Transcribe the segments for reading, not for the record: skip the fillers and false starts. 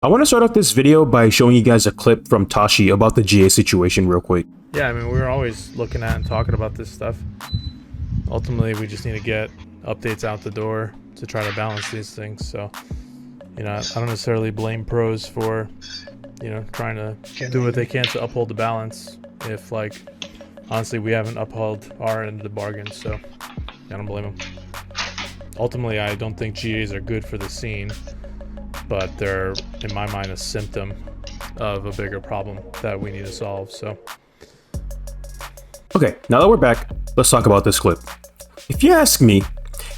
I want to start off this video by showing you guys a clip from Tashi about the GA situation real quick. Yeah, I mean, we're always looking at and talking about this stuff. Ultimately, we just need to get updates out the door to try to balance these things. So, I don't necessarily blame pros for, trying to do what they can to uphold the balance if, honestly, we haven't upheld our end of the bargain. So, I don't blame them. Ultimately, I don't think GAs are good for the scene, but they're, in my mind, a symptom of a bigger problem that we need to solve. So, okay, now that we're back, let's talk about this clip. If you ask me,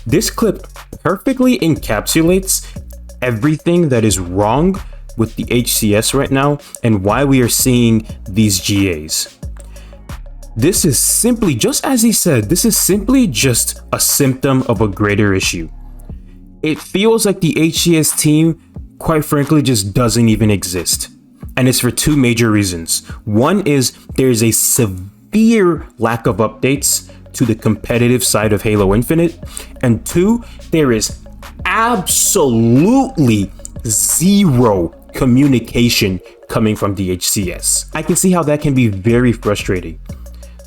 this clip perfectly encapsulates everything that is wrong with the HCS right now and why we are seeing these GAs. This is simply, just as he said, this is simply just a symptom of a greater issue. It feels like the HCS team, quite frankly, just doesn't even exist. And it's for two major reasons. One is there's a severe lack of updates to the competitive side of Halo Infinite. And two, there is absolutely zero communication coming from the HCS. I can see how that can be very frustrating.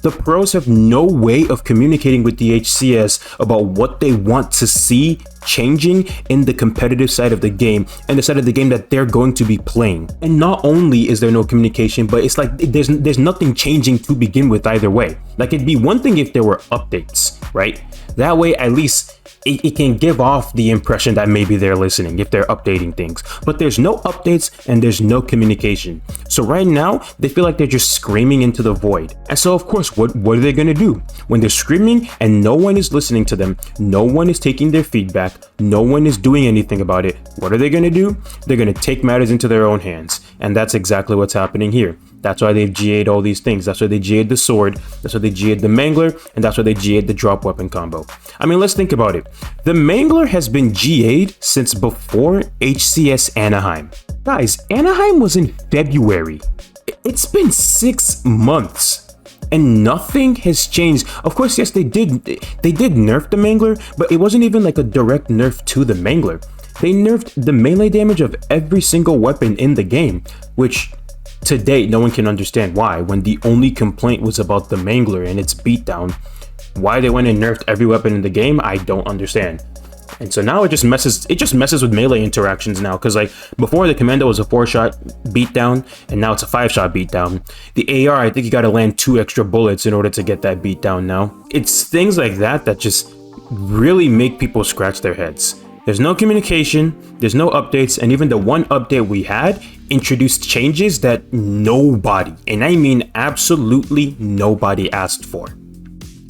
The pros have no way of communicating with the HCS about what they want to see changing in the competitive side of the game and the side of the game that they're going to be playing. And not only is there no communication, but it's like there's nothing changing to begin with either way. Like, it'd be one thing if there were updates, right? That way, at least it can give off the impression that maybe they're listening if they're updating things. But there's no updates and there's no communication. So right now, they feel like they're just screaming into the void. And so, of course, what are they going to do? When they're screaming and no one is listening to them, no one is taking their feedback, no one is doing anything about it, what are they going to do? They're going to take matters into their own hands. And that's exactly what's happening here. That's why they've GA'd all these things. That's why they GA'd the sword. That's why they GA'd the mangler. And that's why they GA'd the drop weapon combo. I mean, let's think about it. The mangler has been GA'd since before HCS Anaheim. Guys, Anaheim was in February. It's been 6 months and nothing has changed. Of course, yes, they did nerf the mangler, but it wasn't even like a direct nerf to the mangler. They nerfed the melee damage of every single weapon in the game, which to date, no one can understand why, when the only complaint was about the mangler and its beatdown. Why they went and nerfed every weapon in the game, I don't understand. And so now it just messes with melee interactions now, because like before the commando was a 4-shot beatdown and now it's a 5-shot beatdown. The AR, I think you gotta land 2 extra bullets in order to get that beatdown now. It's things like that that just really make people scratch their heads. There's no communication, there's no updates, and even the one update we had introduced changes that nobody, and I mean absolutely nobody, asked for.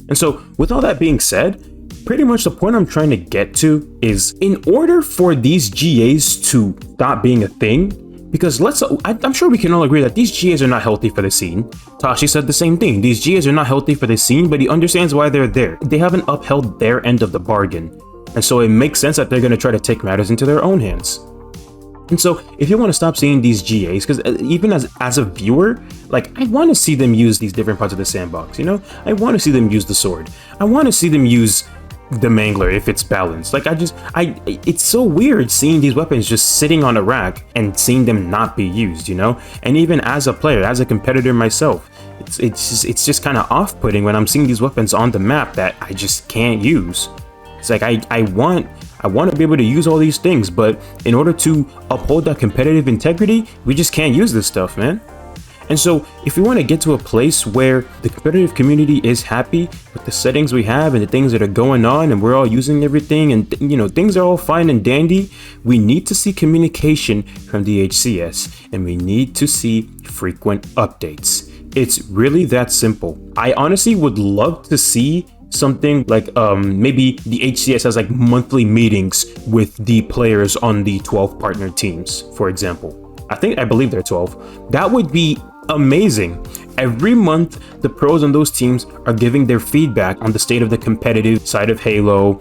And so with all that being said, pretty much the point I'm trying to get to is, in order for these GAs to stop being a thing, because I'm sure we can all agree that these GAs are not healthy for the scene. Tashi said the same thing. These GAs are not healthy for the scene, but he understands why they're there. They haven't upheld their end of the bargain. And so it makes sense that they're going to try to take matters into their own hands. And so if you want to stop seeing these GAs, because even as a viewer, like, I want to see them use these different parts of the sandbox, I want to see them use the sword. I want to see them use the mangler if it's balanced. Like, it's so weird seeing these weapons just sitting on a rack and seeing them not be used, And even as a player, as a competitor myself, it's just kind of off-putting when I'm seeing these weapons on the map that I just can't use. It's like I want to be able to use all these things, but in order to uphold that competitive integrity, we just can't use this stuff, man. And so if we want to get to a place where the competitive community is happy with the settings we have and the things that are going on and we're all using everything and things are all fine and dandy, we need to see communication from the HCS and we need to see frequent updates. It's really that simple. I honestly would love to see something like maybe the HCS has like monthly meetings with the players on the 12 partner teams, for example. I believe they're 12. That would be amazing. Every month, the pros on those teams are giving their feedback on the state of the competitive side of Halo,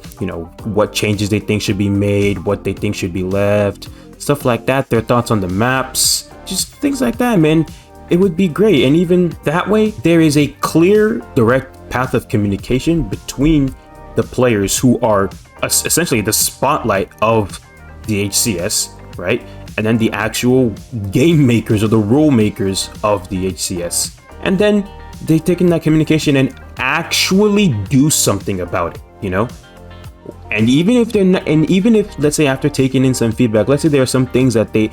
what changes they think should be made, what they think should be left, stuff like that, their thoughts on the maps, just things like that, man. It would be great. And even that way, there is a clear, direct path of communication between the players who are essentially the spotlight of the HCS, right? and then the actual game makers or the rule makers of the HCS. And then they take in that communication and actually do something about it, you know? And even if they're not, and even if, let's say, after taking in some feedback, let's say there are some things that they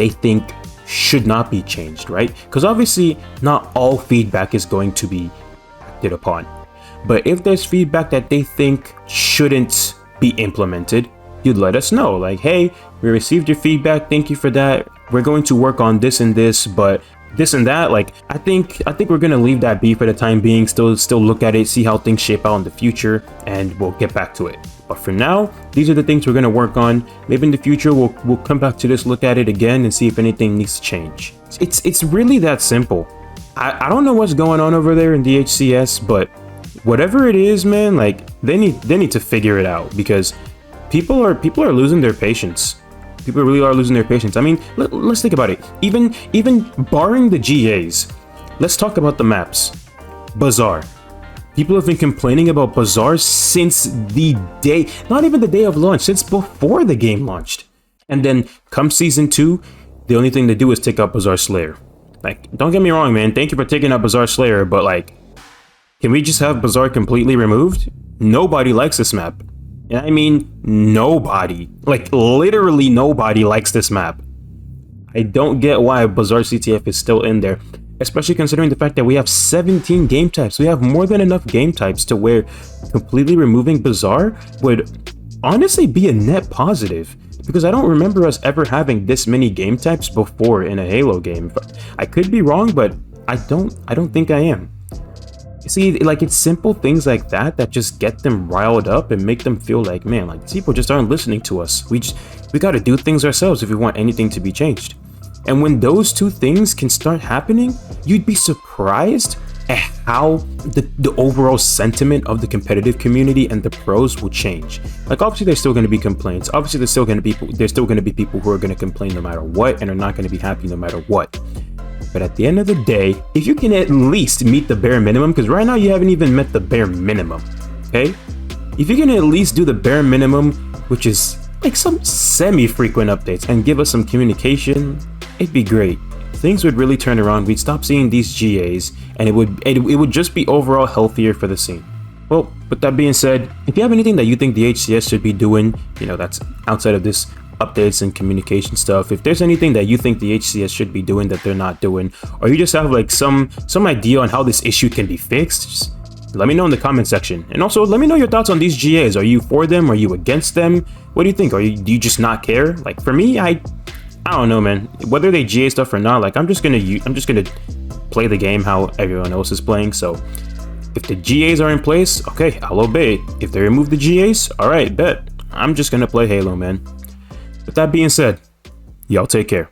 think should not be changed, right? Because obviously not all feedback is going to be acted upon. But if there's feedback that they think shouldn't be implemented, you'd let us know, like, hey, we received your feedback, thank you for that, we're going to work on this and this, but this and that, like, I think we're gonna leave that be for the time being, still look at it, see how things shape out in the future, and we'll get back to it. But for now, these are the things we're gonna work on. Maybe in the future we'll come back to this, look at it again, and see if anything needs to change. It's really that simple. I don't know what's going on over there in the HCS, but whatever it is, man, like, they need to figure it out, because people are losing their patience. People really are losing their patience. I mean, let's think about it. Even barring the GAs, let's talk about the maps. Bazaar. People have been complaining about Bazaar since the day, not even the day of launch, since before the game launched. And then come season 2, the only thing they do is take out Bazaar Slayer. Like, don't get me wrong, man. Thank you for taking out Bazaar Slayer, but like, can we just have Bazaar completely removed? Nobody likes this map. I mean, nobody. Like, literally nobody likes this map. I don't get why Bazaar CTF is still in there, especially considering the fact that we have 17 game types. We have more than enough game types to where completely removing Bazaar would honestly be a net positive, because I don't remember us ever having this many game types before in a Halo game. I could be wrong, but I don't think I am. See, like, it's simple things like that that just get them riled up and make them feel like, man, like, people just aren't listening to us. We got to do things ourselves if we want anything to be changed. And when those two things can start happening, you'd be surprised at how the overall sentiment of the competitive community and the pros will change. Like, obviously there's still going to be complaints. Obviously there's still going to be people who are going to complain no matter what and are not going to be happy no matter what. But at the end of the day, if you can at least meet the bare minimum, because right now you haven't even met the bare minimum, okay? If you can at least do the bare minimum, which is like some semi-frequent updates, and give us some communication, it'd be great. Things would really turn around. We'd stop seeing these GAs, and it would just be overall healthier for the scene. Well, with that being said, if you have anything that you think the HCS should be doing, you know, that's outside of this updates and communication stuff, if there's anything that you think the HCS should be doing that they're not doing, or you just have like some idea on how this issue can be fixed, just let me know in the comment section. And also let me know your thoughts on these GAs. Are you for them? Are you against them? What do you think? Do you just not care? Like, for me, I don't know, man. Whether they GA stuff or not, like, I'm just gonna play the game how everyone else is playing. So if the GAs are in place, okay, I'll obey. If they remove the GAs, all right, bet. I'm just gonna play Halo, man. With that being said, y'all take care.